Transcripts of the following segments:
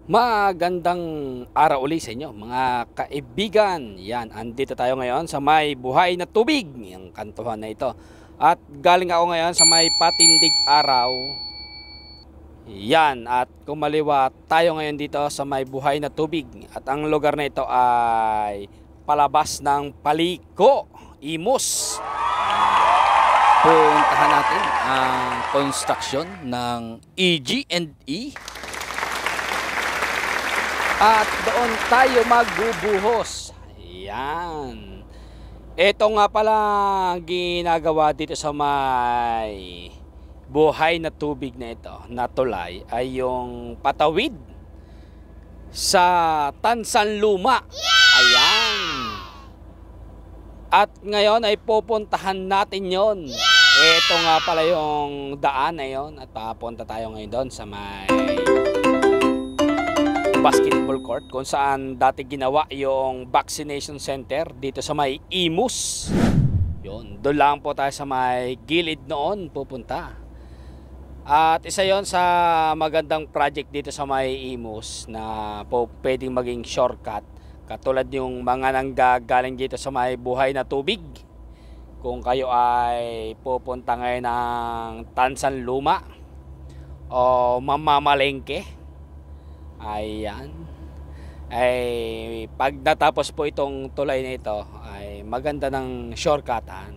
Magandang araw ulit sa inyo mga kaibigan. Yan, andito tayo ngayon sa may buhay na tubig, yung kantuhan na ito. At galing ako ngayon sa may patindig araw. Yan, at kumaliwa tayo ngayon dito sa may buhay na tubig. At ang lugar na ito ay palabas ng Paliko, Imus. Puntahan natin ang construction ng EG&E. At doon tayo magbubuhos. Ayan. Ito nga pala ginagawa dito sa may buhay na tubig na ito, na tulay, ay yung patawid sa Tansanluma. Ayan. At ngayon ay pupuntahan natin yon. Ito nga pala yung daan na yon. At papunta tayo ngayon doon sa may basketball court kung saan dati ginawa yung vaccination center dito sa may Imus. Yun, doon lang po tayo sa may gilid noon pupunta. At isa yon sa magandang project dito sa may Imus na po pwedeng maging shortcut. Katulad yung mga nanggagaling dito sa may buhay na tubig. Kung kayo ay pupunta ngayon ng Tansanluma o mamamalengke, ayan, ay pag natapos po itong tulay na ito ay maganda ng shortcutan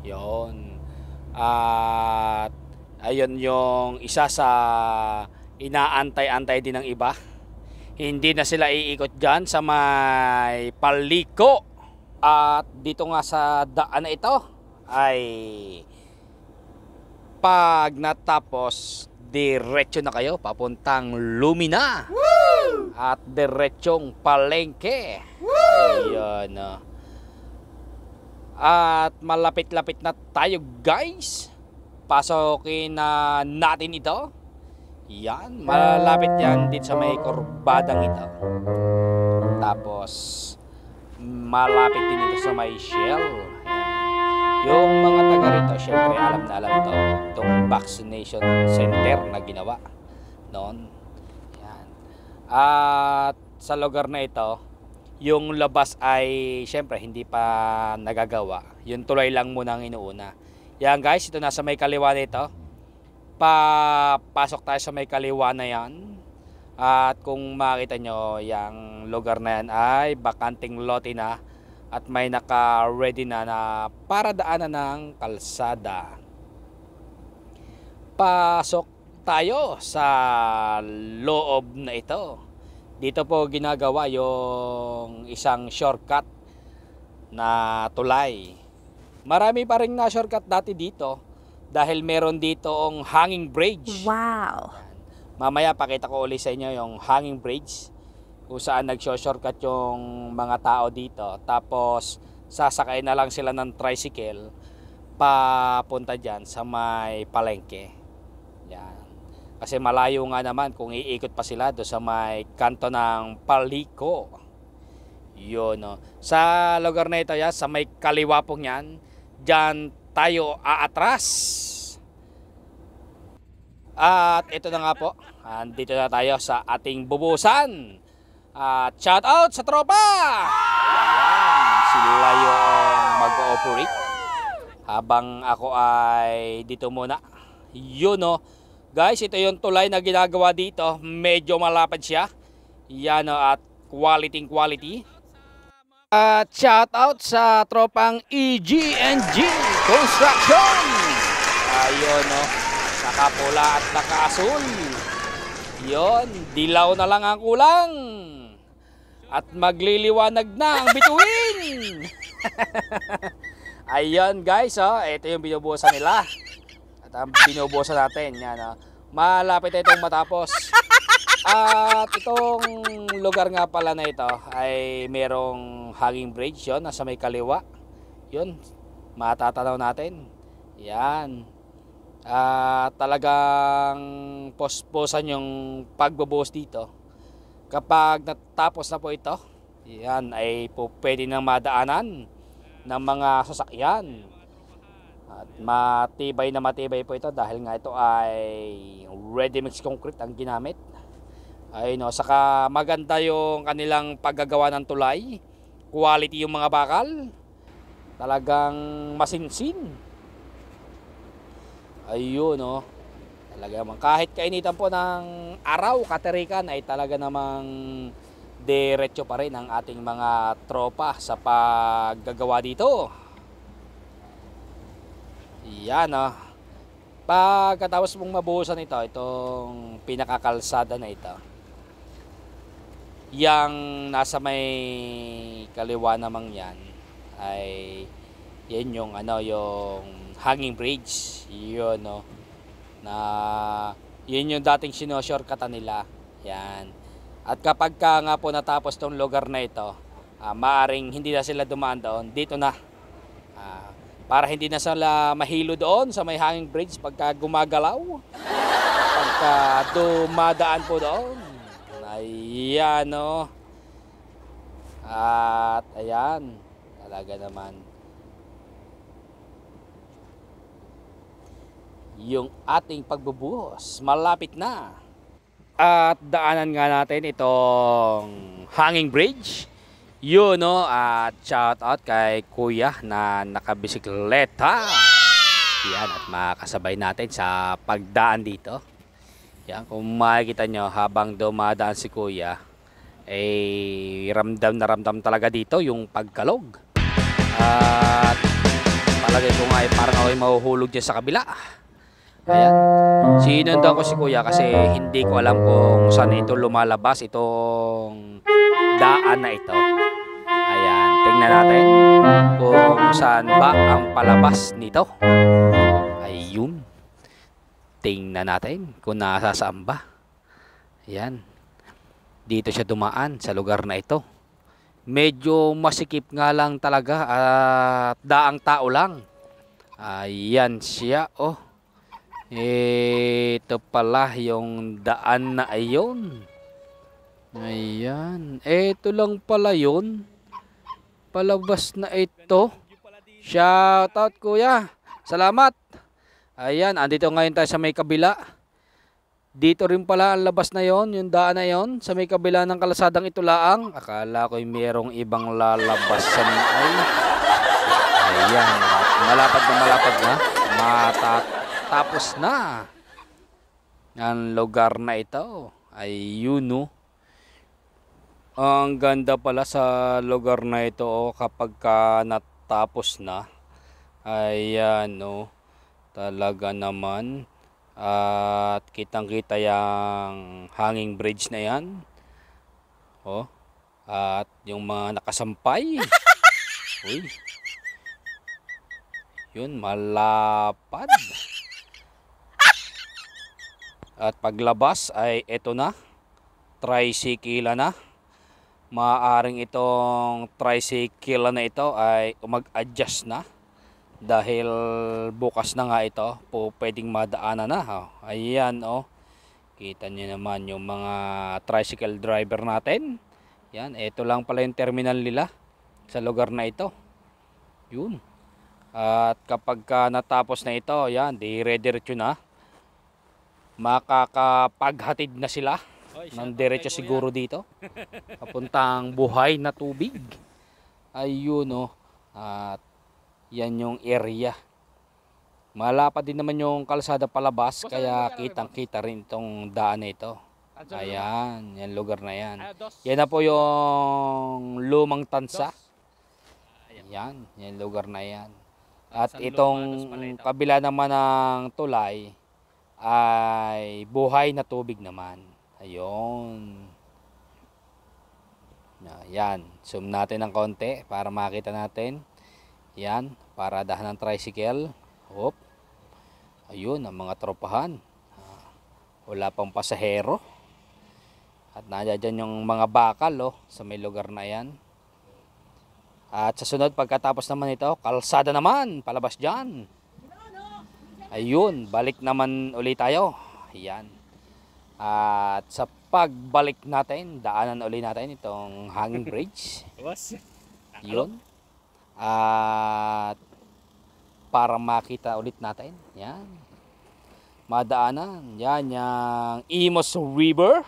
yon. At ayun yung isa sa inaantay-antay din ng iba. Hindi na sila iikot dyan sa may Paliko. At dito nga sa daan na ito ay pag natapos, diretso na kayo papuntang Lumina. Woo! At diretsong palengke. Ayan. At malapit-lapit na tayo, guys. Pasokin na natin ito. Yan, malapit yan dito sa may kurbadang ito. Tapos malapit din ito sa may Shell. Yung mga taga rito, syempre alam na alam to, itong vaccination center na ginawa noon. Yan. At sa lugar na ito, yung labas ay syempre hindi pa nagagawa. Yung tulay lang muna ang inuuna. Yan guys, ito nasa may kaliwa na ito. Papasok tayo sa may kaliwa na yan. At kung makita nyo, yung lugar na yan ay bakanting lote na. At may naka-ready na para daanan ng kalsada. Pasok tayo sa loob na ito. Dito po ginagawa yung isang shortcut na tulay. Marami pa rin na shortcut dati dito dahil meron dito ang hanging bridge. Wow! Mamaya pakita ko ulit sa inyo yung hanging bridge, kung saan nag-shortcut yung mga tao dito. Tapos sasakay na lang sila ng tricycle papunta dyan sa may palengke. Yan. Kasi malayo nga naman kung iikot pa sila do sa may kanto ng Paliko. Yun, no. Sa lugar na ito yan, sa may kaliwa pong yan, dyan tayo aatras. At ito na nga po, andito na tayo sa ating bubusan. At shout out sa tropa! Ayan, sila yung mag-ooperate habang ako ay dito muna. Yun, no. Guys, ito yung tulay na ginagawa dito. Medyo malapad siya. Yan, no, at quality. At shout out sa tropang EG&G Construction. Ayun, no. Nakapula at nakaasul. Yun, dilaw na lang ang kulang. At magliliwanag na ang bituin. Ayun guys, oh, ito yung binubusan nila. At ang binubusan natin, yan, oh. Malapit na itong matapos. At itong lugar nga pala na ito ay merong hanging bridge, yun, nasa may kaliwa. Yun, matatanaw natin. Yan. Talagang posposan yung pagbubuhos dito. Kapag natapos na po ito, yan ay po pwede nang madaanan ng mga sasakyan. At matibay na matibay po ito dahil nga ito ay ready mix concrete ang ginamit. Ayun o, saka maganda yung kanilang paggagawa ng tulay. Quality yung mga bakal. Talagang masinsin. Ayun o. Talaga naman. Kahit kainitan po ng araw, katerikan, ay talaga namang diretso pa rin ang ating mga tropa sa paggagawa dito. Yan o. Pagkatapos mong mabuhusan ito, itong pinakakalsada na ito, yang nasa may kaliwa namang yan, ay yan yung yung hanging bridge. Yun no, na yun yung dating sino-shortcutan nila. Yan. At kapag ka nga po natapos tong lugar na ito, maaring hindi na sila dumaan doon, dito na. Para hindi na sila mahilo doon sa may hanging bridge pagka gumagalaw. Pagka dumadaan po doon. Ayan o. At ayan. Talaga naman. Yung ating pagbubuhos, malapit na. At daanan nga natin itong hanging bridge. Yun no, at shout out kay Kuya na nakabisikleta. Yan, at makasabay natin sa pagdaan dito. Yan, kung makikita nyo habang dumadaan si Kuya, ramdam na ramdam talaga dito yung pagkalog. At palagay ko nga parang ako'y mahuhulog dyan sa kabila. Ayan, sinundan ko si Kuya kasi hindi ko alam kung saan ito lumalabas, itong daan na ito. Ayan, tingnan natin kung saan ba ang palabas nito. Ayun, tingnan natin kung nasasaan ba. Ayan, dito siya dumaan sa lugar na ito. Medyo masikip nga lang talaga at daang tao lang. Ayan siya oh. Ito pala yung daan na ayon. Ayan, ito lang pala yun. Palabas na ito. Shout out Kuya, salamat. Ayan, andito ngayon tayo sa may kabila. Dito rin pala ang labas na yon, yung daan na yon, sa may kabila ng kalsadang ito laang. Akala ko'y merong ibang lalabasan ay. Ayan, malapad na. Matatapos na ang lugar na ito. Ayun no. Ang ganda pala sa lugar na ito kapag ka natapos na. Ayan no. Talaga naman. At kitang-kita yung hanging bridge na yan. Oh. At yung mga nakasampay. Uy. Yun, malapad. At paglabas ay eto na. Tricycle na. Maaaring itong tricycle na ito ay mag-adjust na. Dahil bukas na nga ito, pwedeng madaanan na. Oh. Ayan oh. Kita nyo naman yung mga tricycle driver natin. Yan, ito lang pala yung terminal nila sa lugar na ito. Yun. At kapag ka natapos na ito, yan, dire-diretso na. Makakapaghatid na sila ng diretso siguro dito. Papuntang buhay na tubig. Ayun oh. At yan yung area. Malapad din naman yung kalsada palabas, kaya kitang-kita rin itong daan na ito. Ayan, yan lugar na yan. Yan na po yung lumang tansa. Yan, yan lugar na yan. At itong kabila naman ng tulay ay buhay na tubig naman. Ayun. Yan, zoom natin ng konti para makita natin. Yan, paradahan ng tricycle. Hop. Ayun, ang mga tropahan. Wala pang pasahero. At nandiyan yung mga bakal sa may lugar na yan. At sa sunod, pagkatapos naman ito, kalsada naman, palabas dyan. Ayun, balik naman ulit tayo. Ayan. At sa pagbalik natin, daanan ulit natin itong hanging bridge. Yun. At para makita ulit natin, yan. Madaanan, yan yung Imus River.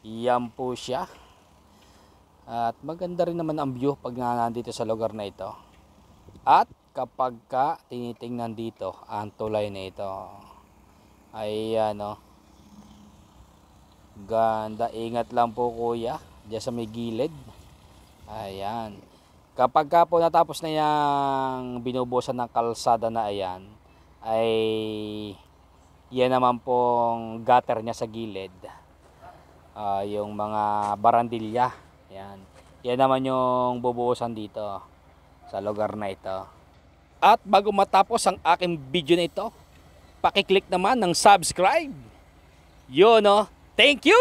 Yan po siya. At maganda rin naman ang view pag nandito sa lugar na ito. At kapag ka tinitingnan dito ang tulay na ito, ayan o, ganda. Ingat lang po kuya diyan sa may gilid. Ayan, kapag ka po natapos na yung binubusan ng kalsada na ayan, ay yan naman pong gutter niya sa gilid, yung mga barandilya. Yan naman yung bubuhusan dito sa lugar na ito. At bago matapos ang aking video na ito, pakiclick naman ng subscribe. Yun, no? Thank you!